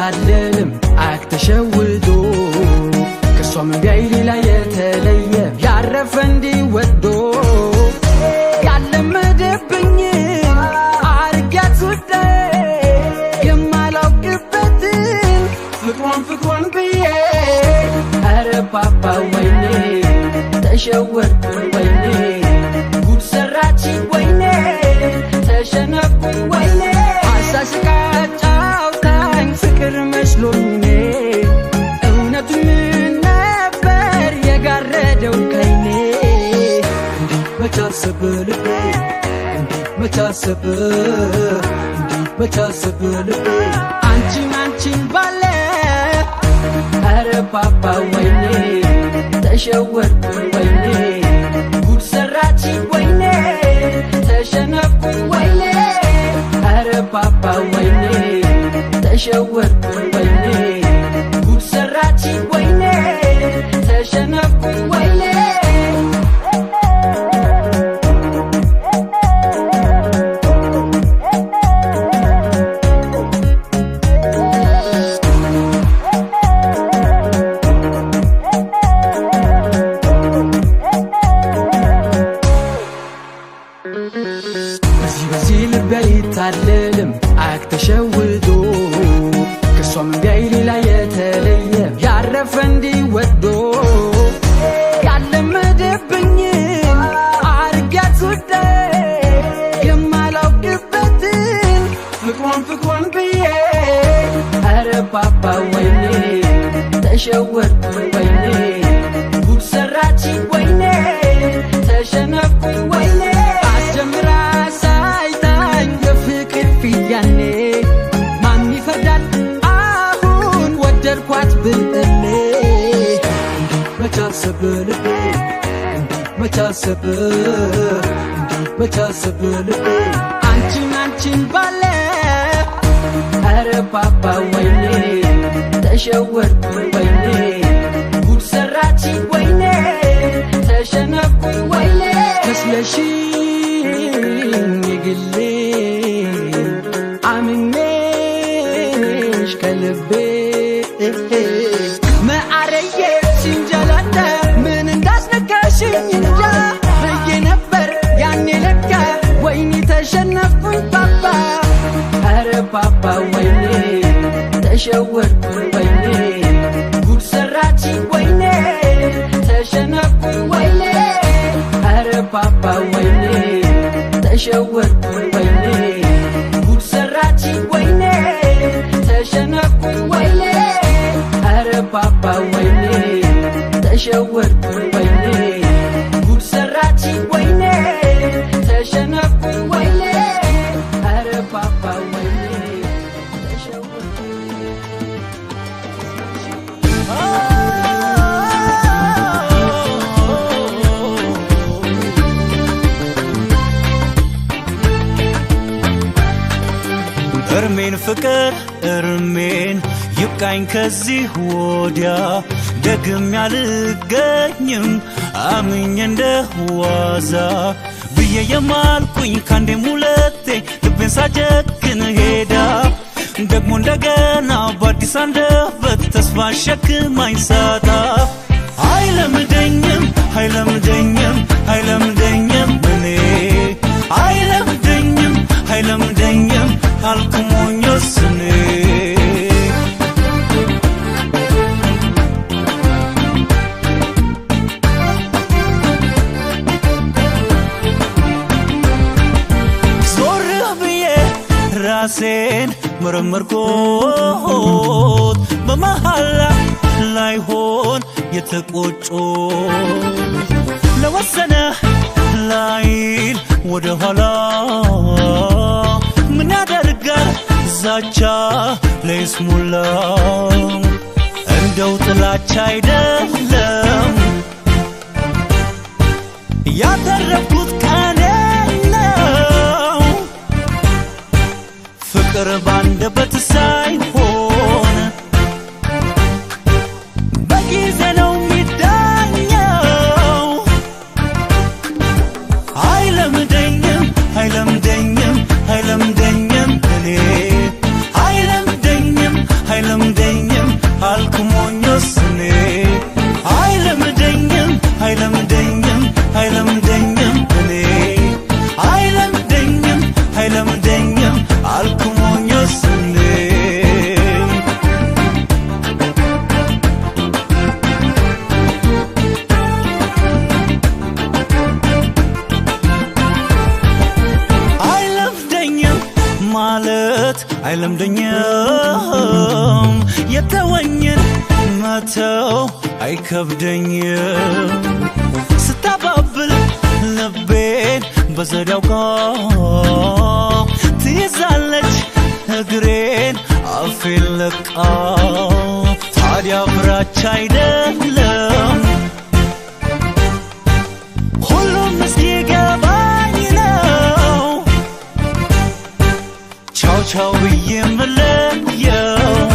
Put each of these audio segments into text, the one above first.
አልልም አክተሸውዶ ከሷም ቢያይሊ ላይ የተለየ ያረፈ እንዲወዶ ያለመደብኝ አርጋት ወደ የማላውቅበትን ፍቅሯን ብዬ አረ ፓፓ ወይኔ ተሸወርኩ ወይኔ ጉድ ሰራች ወይኔ ተሸነፍኩ ወይኔ አሳስቃጫውታኝ ፍቅር መስሎኝ እውነቱን ነበር የጋረደው ከይኔ መቻሰብ ልቤ መቻሰብ ልቤ አንቺን ባለ አረ ፓፓ ወይኔ ተሸወርኩ ወይኔ ጉድ ሰራች ወይኔ ተሸነፍኩ ወይኔ አረ ፓፓ ወይኔ ተሸወርኩ ወይኔ ጉድ ሰራች ወይኔ ተሸነፍኩ ወይኔ በዚህ ልቤ አይታለልም አክተሸውዶ ከሷም ቢያይሊ ላይ የተለየ ያረፈ እንዲወዶ ያለመደብኝ አርጋት ወደ የማላውቅበትን ፍቅሯን ብዬ አረ ፓፓ ወይኔ ተሸወርኩ ወይኔ ጉድ ሰራች ወይኔ ተሸነፍኩ ወይኔ አስጀምራ ሳይታኝ የፍቅር ፊያኔ ማን ይፈርዳል አሁን ወደድኳት ብልኔ መቻሰብ ልቤ መቻሰብ ልቤ አንቺን ባለ አረ ፓፓ ወይኔ ተሸወርኩ ወይኔ ጉድ ሰራች ወይኔ ተሸነፍኩ ወይኔ መስለሽ ተሸወርኩኝ ወይኔ ጉድ ሰራችኝ ወይኔ ተሸነፍኩኝ ወይኔ ኧረ ፓፓ ወይኔ ተሸወርኩኝ ወይኔ ጉድ ሰራችኝ ወይኔ ተሸነፍኩኝ ወይኔ ኧረ ፓፓ ወይኔ ተሸወርኩኝ ወይኔ ጉድ ሰራችኝ ወይኔ ተሸነፍኩኝ ወይኔ ኧረ ፓፓ ወይኔ እርሜን ፍቅር እርሜን ይብቃኝ ከዚህ ወዲያ ደግም ያልገኝም አምኜ እንደ ዋዛ ብዬ የማልኩኝ ካንዴም ሁለቴ ልቤን ሳጨክን ሄዳ ደግሞ እንደገና በአዲስ አንደበት ተስፋ ሸክማኝ ሳጣ አይለምደኝም አይለምደኝም አይለምደኝም እኔ አይለምደኝም አይለምደኝም አልኩሞኝ ወስኔ ዞር ብዬ ራሴን መረመርኩት በመሃላ ላይሆን የተቆጮ ለወሰነ ላይል ወደ ኋላ ምን ያደርጋል ዛቻ ለይስሙላ እንደው ጥላቻ አይደለም ያተረፍኩት ቀኔ ነው ፍቅር ባንደበት ሳይሆን በጊዜ ነው የሚዳኘው አይለምደኝም አይለምደኝም አይለምደኝም እኔ አይለምደኝም አይለምደኝም አልኩሞኝ ወስኔ አይለምደኝም አይለምደኝም አይለምደኝም እኔ አይለምደኝም አይለምደኝም አልኩሞኝ ወስኔ ማለት አይለምደኝም የተወኝን መተው አይከብደኝም ስታባብል ልቤን በዘዴው ትይዛለች እግሬን አፌን ለቃ ታዲያ ፍራቻ አይደለም ሁሉም እስኪገባኝ ነው ቻው ቻው ብዬ የምለየው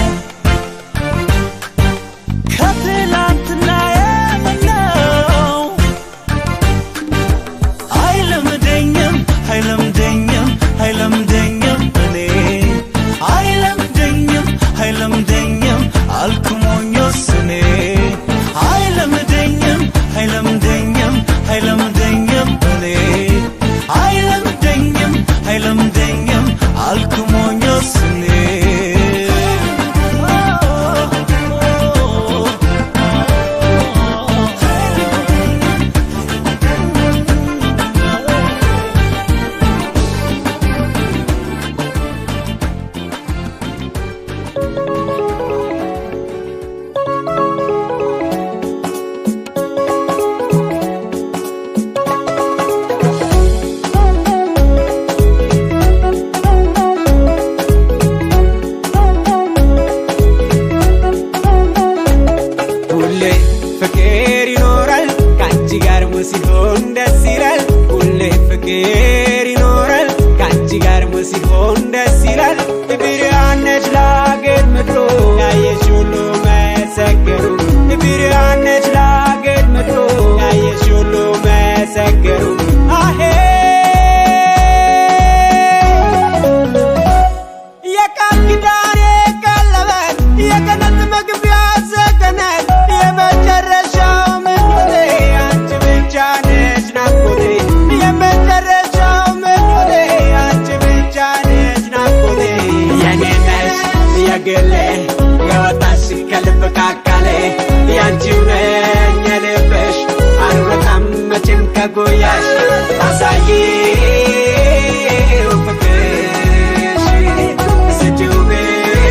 ከትላንትና የምነው አይለምደኝም አይለምደኝም አይለምደኝም እኔ አይለምደኝም አይለምደኝም አልኩሞኝ ወስኔ አይለምደኝም አይለምደኝም አይለምደኝም እኔ አይለምደኝም አይለምደኝም አልኩሞኝ ወስኔ ፍቅር ይኖራል ካንቺ ጋር ሲሆን ደስ ይላል ሁሌ ፍቅር ይኖራል ካንቺ ጋር ሲሆን ደስ ይላል ብርሃነች ለአገር ምድሩ ያየሽ ሁሉ መሰከሩ ብርሃነች ለአገር ምድሩ ያየሽ ሁሉ መሰከሩ አሄ የቃል ኪዳን የቀለበት የገነት መግቢያ ሰገነት የመጨረሻው ምኞቴ አንቺ ብቻ ነሽ ናፍቆቴ የመጨረሻው ምኞቴ አንቺ ብቻ ነሽ ናፍቆቴ የኔ ነሽ የግሌ ከጎያሽ አሳየው ፍቅርሽ ስጪው ብርሃንሽ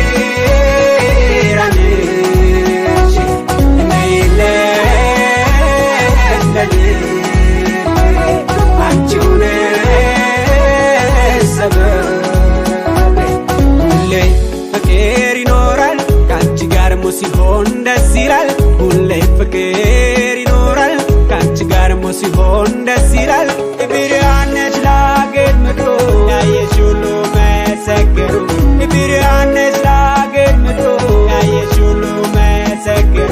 ነይለኝ አንቺው ነሽ ሰበቤ ሁሌ ፍቅር ይኖራል ካንቺ ጋር ሲሆን ደስ ይላል ሁሌ ፍቅር ይኖራል ካንቺ ጋር ሲሆን ደስ ይላል ብርሃን ነሽ ለአገር ምድሩ ያየሽ ሁሉ መሰክሩ ብርሃን ነሽ ለአገር ምድሩ ያየሽ ሁሉ መሰክሩ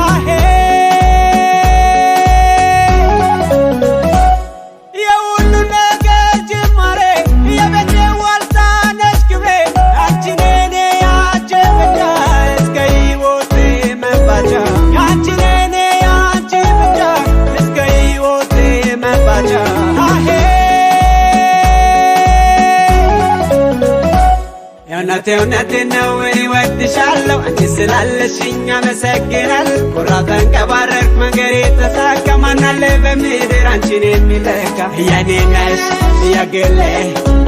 አሄ የሁሉ ነገር ጅማሬ የቤቴ ዋልታ ነሽ ክብሬ አንቺ ነኔ ያንቺ ብቻ እስከ ሕይወቴ መባቻ አንቺ ነኔ ያንቺ ብቻ እስከ ሕይወቴ መባቻ አሄ እውነቴ ነው እወድሻለሁ አንቺ ስላለሽኝ አመሰግናለሁ ኮራ ተንቀባረርኩ መንገዴ ተሳካ ማን አለ በምድር አንቺን የሚተካ የኔ ነሽ የግሌ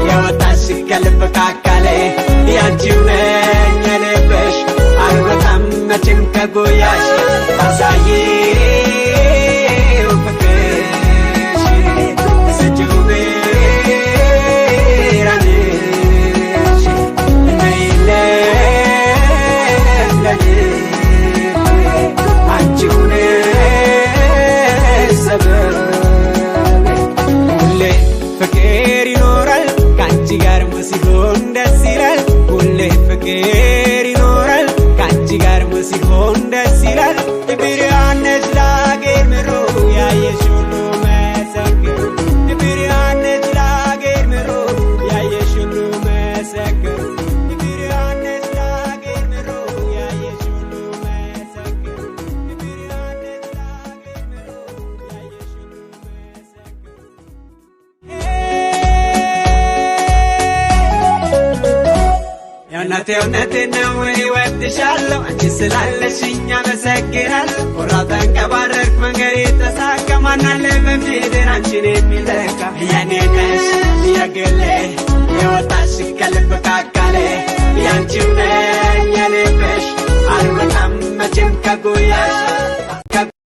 የወጣሽ ከልብ ከአካሌ ያንቺው ነኝ የልብሽ አልወጣም መቼም ከጉያሽ አሳየው ፍቅርሽ ስጪው ብርሃንሽ ነይለኝ አንቺው ነሽ ሰበቤ ሁሌ ፍቅር ይኖራል ካንቺ ጋር ሲሆን ደስ ይላል ሁሌ ፍቅር ይኖራል ካንቺ ጋር ሲሆን ደስ ይላል ብርሃን ነሽ ለአገር ምድሩ ያየሽ ሁሉ መሰክሩ ብርሃን ነሽ ለአገር ምድሩ ያየሽ ሁሉ መሰክሩ ብርሃን ነሽ ለአገር ምድሩ ያየሽ ሁሉ መሰክሩ ብርሃን ነሽ ለአገር ምድሩ ያየሽ ሁሉ መሰክሩ እውነቴ ነው እወድሻለሁ አንቺ ስላለሽኝ አመሰግናለሁ ኮራ ተንቀባረርኩ መንገዴ ተሳካ ማን አለ በምድር አንቺን የሚተካ የኔ ነሽ የግሌ የወጣሽ ከልብ ከአካሌ ያንቺው ነኝ የልብሽ አልወጣም መቼም ከጉያሽ